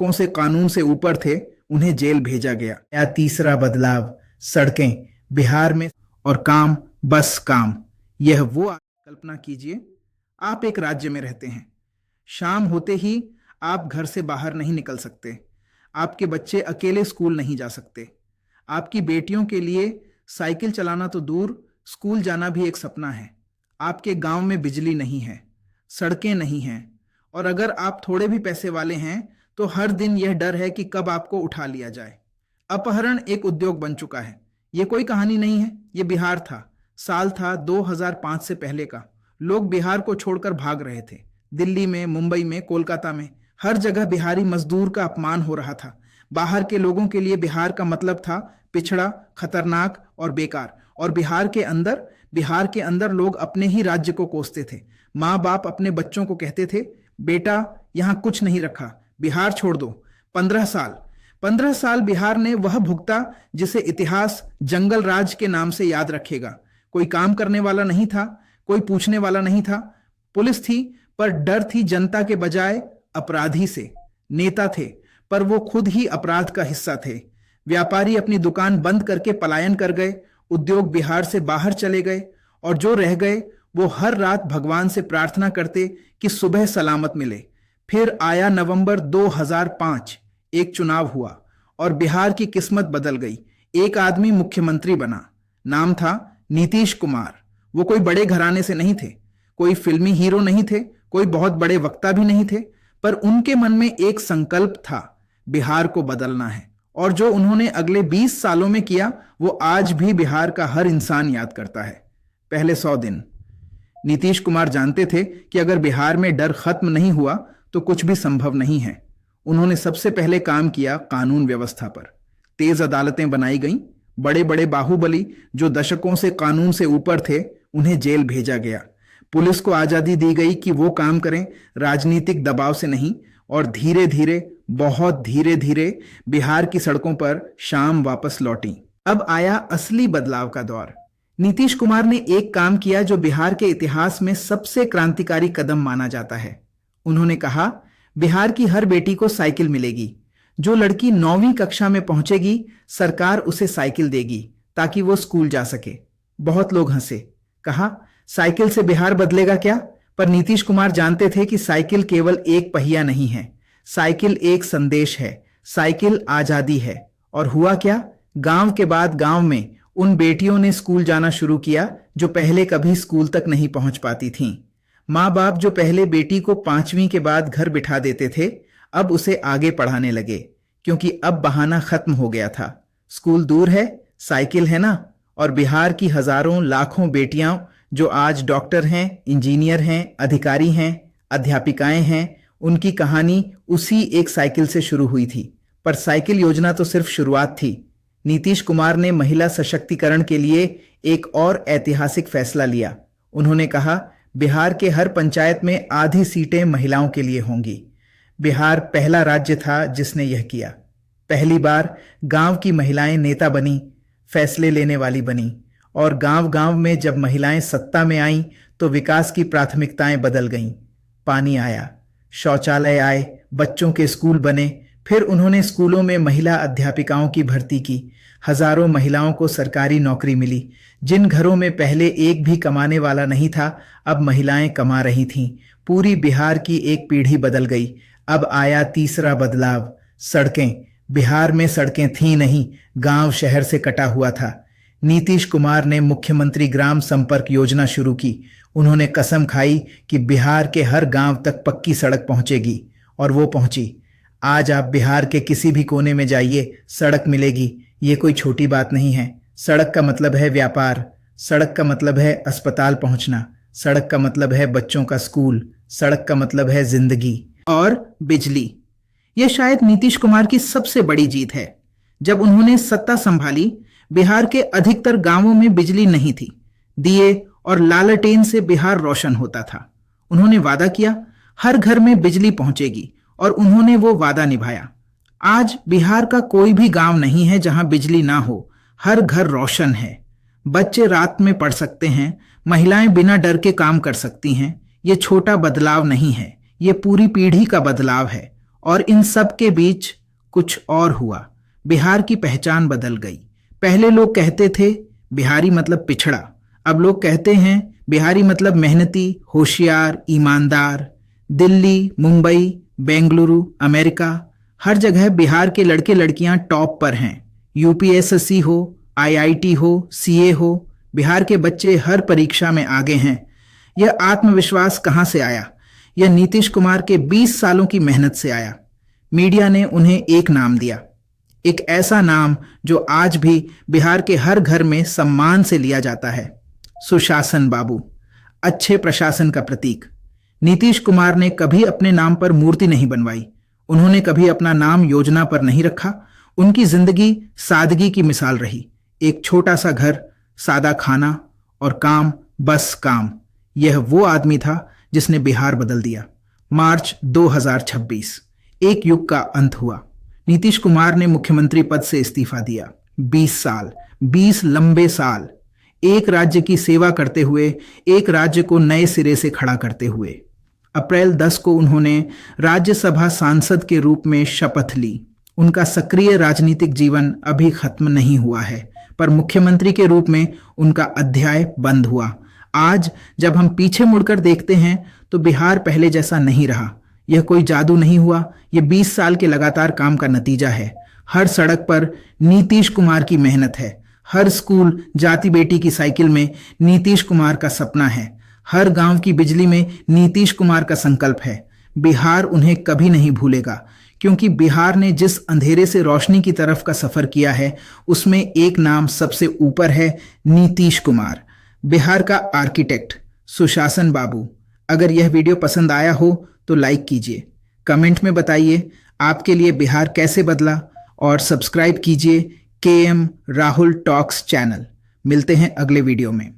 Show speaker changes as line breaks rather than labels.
दशकों से कानून से ऊपर थे, उन्हें जेल भेजा गया। या तीसरा बदलाव, सड़कें बिहार में और काम, बस काम। यह वो कल्पना कीजिए, आप एक राज्य में रहते हैं। शाम होते ही आप घर से बाहर नहीं निकल सकते। आपके बच्चे अकेले स्कूल नहीं जा सकते। आपकी बेटियों के लिए साइकिल चलाना तो दूर, स्कूल जाना भी एक सपना है। आपके गांव में बिजली नहीं है, सड़कें नहीं हैं, और अगर आप थोड़े भी पैसे वाले हैं तो हर दिन यह डर है कि कब आपको उठा लिया जाए। अपहरण एक उद्योग बन चुका है। यह कोई कहानी नहीं है, यह बिहार था। साल था 2005 से पहले का। लोग बिहार को छोड़कर भाग रहे थे। दिल्ली में, मुंबई में, कोलकाता में, हर जगह बिहारी मजदूर का अपमान हो रहा था। बाहर के लोगों के लिए बिहार का मतलब था पिछड़ा, खतरनाक और बेकार। और बिहार के अंदर लोग अपने ही राज्य को कोसते थे। माँ बाप अपने बच्चों को कहते थे, बेटा यहाँ कुछ नहीं रखा, बिहार छोड़ दो। 15 साल बिहार ने वह भुगता जिसे इतिहास जंगल राज के नाम से याद रखेगा। कोई काम करने वाला नहीं था, कोई पूछने वाला नहीं था। पुलिस थी पर डर थी जनता के बजाय अपराधी से। नेता थे पर वो खुद ही अपराध का हिस्सा थे। व्यापारी अपनी दुकान बंद करके पलायन कर गए। उद्योग बिहार से बाहर चले गए, और जो रह गए वो हर रात भगवान से प्रार्थना करते कि सुबह सलामत मिले। फिर आया नवंबर 2005, एक चुनाव हुआ और बिहार की किस्मत बदल गई। एक आदमी मुख्यमंत्री बना, नाम था नीतीश कुमार। वो कोई बड़े घराने से नहीं थे, कोई फिल्मी हीरो नहीं थे, कोई बहुत बड़े वक्ता भी नहीं थे, पर उनके मन में एक संकल्प था, बिहार को बदलना है। और जो उन्होंने अगले 20 सालों में किया वो आज भी बिहार का हर इंसान याद करता है। पहले 100 दिन नीतीश कुमार जानते थे कि अगर बिहार में डर खत्म नहीं हुआ तो कुछ भी संभव नहीं है। उन्होंने सबसे पहले काम किया कानून व्यवस्था पर। तेज अदालतें बनाई गईं। बड़े बड़े बाहुबली जो दशकों से कानून से ऊपर थे, उन्हें जेल भेजा गया। पुलिस को आजादी दी गई कि वो काम करें, राजनीतिक दबाव से नहीं। और धीरे धीरे, बहुत धीरे धीरे बिहार की सड़कों पर शाम वापस लौटी। अब आया असली बदलाव का दौर। नीतीश कुमार ने एक काम किया जो बिहार के इतिहास में सबसे क्रांतिकारी कदम माना जाता है। उन्होंने कहा, बिहार की हर बेटी को साइकिल मिलेगी। जो लड़की 9वीं कक्षा में पहुंचेगी, सरकार उसे साइकिल देगी ताकि वो स्कूल जा सके। बहुत लोग हंसे। कहा, साइकिल से बिहार बदलेगा क्या? पर नीतीश कुमार जानते थे कि साइकिल केवल एक पहिया नहीं है, साइकिल एक संदेश है, साइकिल आजादी है। और हुआ क्या? गांव के बाद गांव में उन बेटियों ने स्कूल जाना शुरू किया जो पहले कभी स्कूल तक नहीं पहुंच पाती थीं। माँ बाप जो पहले बेटी को 5वीं के बाद घर बिठा देते थे, अब उसे आगे पढ़ाने लगे, क्योंकि अब बहाना खत्म हो गया था। स्कूल दूर है, साइकिल है ना। और बिहार की हजारों लाखों बेटियां जो आज डॉक्टर हैं, इंजीनियर हैं, अधिकारी हैं, अध्यापिकाएं हैं, उनकी कहानी उसी एक साइकिल से शुरू हुई थी। पर साइकिल योजना तो सिर्फ शुरुआत थी। नीतीश कुमार ने महिला सशक्तिकरण के लिए एक और ऐतिहासिक फैसला लिया। उन्होंने कहा, बिहार के हर पंचायत में आधी सीटें महिलाओं के लिए होंगी। बिहार पहला राज्य था जिसने यह किया। पहली बार गांव की महिलाएं नेता बनी, फैसले लेने वाली बनी। और गांव गांव में जब महिलाएं सत्ता में आईं तो विकास की प्राथमिकताएं बदल गईं। पानी आया, शौचालय आए, बच्चों के स्कूल बने। फिर उन्होंने स्कूलों में महिला अध्यापिकाओं की भर्ती की। हजारों महिलाओं को सरकारी नौकरी मिली। जिन घरों में पहले एक भी कमाने वाला नहीं था, अब महिलाएं कमा रही थीं। पूरी बिहार की एक पीढ़ी बदल गई। अब आया तीसरा बदलाव, सड़कें। बिहार में सड़कें थीं नहीं, गांव शहर से कटा हुआ था। नीतीश कुमार ने मुख्यमंत्री ग्राम संपर्क योजना शुरू की। उन्होंने कसम खाई कि बिहार के हर गांव तक पक्की सड़क पहुंचेगी, और वो पहुंची। आज आप बिहार के किसी भी कोने में जाइए, सड़क मिलेगी। ये कोई छोटी बात नहीं है। सड़क का मतलब है व्यापार, सड़क का मतलब है अस्पताल पहुंचना, सड़क का मतलब है बच्चों का स्कूल, सड़क का मतलब है जिंदगी। और बिजली, यह शायद नीतीश कुमार की सबसे बड़ी जीत है। जब उन्होंने सत्ता संभाली, बिहार के अधिकतर गांवों में बिजली नहीं थी। दिए और लालटेन से बिहार रोशन होता था। उन्होंने वादा किया, हर घर में बिजली पहुंचेगी, और उन्होंने वो वादा निभाया। आज बिहार का कोई भी गांव नहीं है जहां बिजली ना हो। हर घर रोशन है। बच्चे रात में पढ़ सकते हैं, महिलाएं बिना डर के काम कर सकती हैं। ये छोटा बदलाव नहीं है, ये पूरी पीढ़ी का बदलाव है। और इन सब के बीच कुछ और हुआ। बिहार की पहचान बदल गई। पहले लोग कहते थे बिहारी मतलब पिछड़ा, अब लोग कहते हैं बिहारी मतलब मेहनती, होशियार, ईमानदार। दिल्ली, मुंबई, बेंगलुरु, अमेरिका, हर जगह बिहार के लड़के लड़कियां टॉप पर हैं। यूपीएसएससी हो, आईआईटी हो, सीए हो, बिहार के बच्चे हर परीक्षा में आगे हैं। यह आत्मविश्वास कहां से आया? यह नीतीश कुमार के 20 सालों की मेहनत से आया। मीडिया ने उन्हें एक नाम दिया, एक ऐसा नाम जो आज भी बिहार के हर घर में सम्मान से लिया जाता है, सुशासन बाबू, अच्छे प्रशासन का प्रतीक। नीतीश कुमार ने कभी अपने नाम पर मूर्ति नहीं बनवाई, उन्होंने कभी अपना नाम योजना पर नहीं रखा। उनकी जिंदगी सादगी की मिसाल रही। एक छोटा सा घर, सादा खाना और काम, बस काम। यह वो आदमी था जिसने बिहार बदल दिया। मार्च 2026, एक युग का अंत हुआ। नीतीश कुमार ने मुख्यमंत्री पद से इस्तीफा दिया। 20 साल, 20 लंबे साल, एक राज्य की सेवा करते हुए, एक राज्य को नए सिरे से खड़ा करते हुए। अप्रैल 10 को उन्होंने राज्यसभा सांसद के रूप में शपथ ली। उनका सक्रिय राजनीतिक जीवन अभी खत्म नहीं हुआ है, पर मुख्यमंत्री के रूप में उनका अध्याय बंद हुआ। आज जब हम पीछे मुड़कर देखते हैं तो बिहार पहले जैसा नहीं रहा। यह कोई जादू नहीं हुआ, यह 20 साल के लगातार काम का नतीजा है। हर सड़क पर नीतीश कुमार की मेहनत है। हर स्कूल, जाति बेटी की साइकिल में नीतीश कुमार का सपना है। हर गांव की बिजली में नीतीश कुमार का संकल्प है। बिहार उन्हें कभी नहीं भूलेगा, क्योंकि बिहार ने जिस अंधेरे से रोशनी की तरफ का सफर किया है उसमें एक नाम सबसे ऊपर है, नीतीश कुमार, बिहार का आर्किटेक्ट, सुशासन बाबू। अगर यह वीडियो पसंद आया हो तो लाइक कीजिए, कमेंट में बताइए आपके लिए बिहार कैसे बदला, और सब्सक्राइब कीजिए KM राहुल टॉक्स चैनल। मिलते हैं अगले वीडियो में।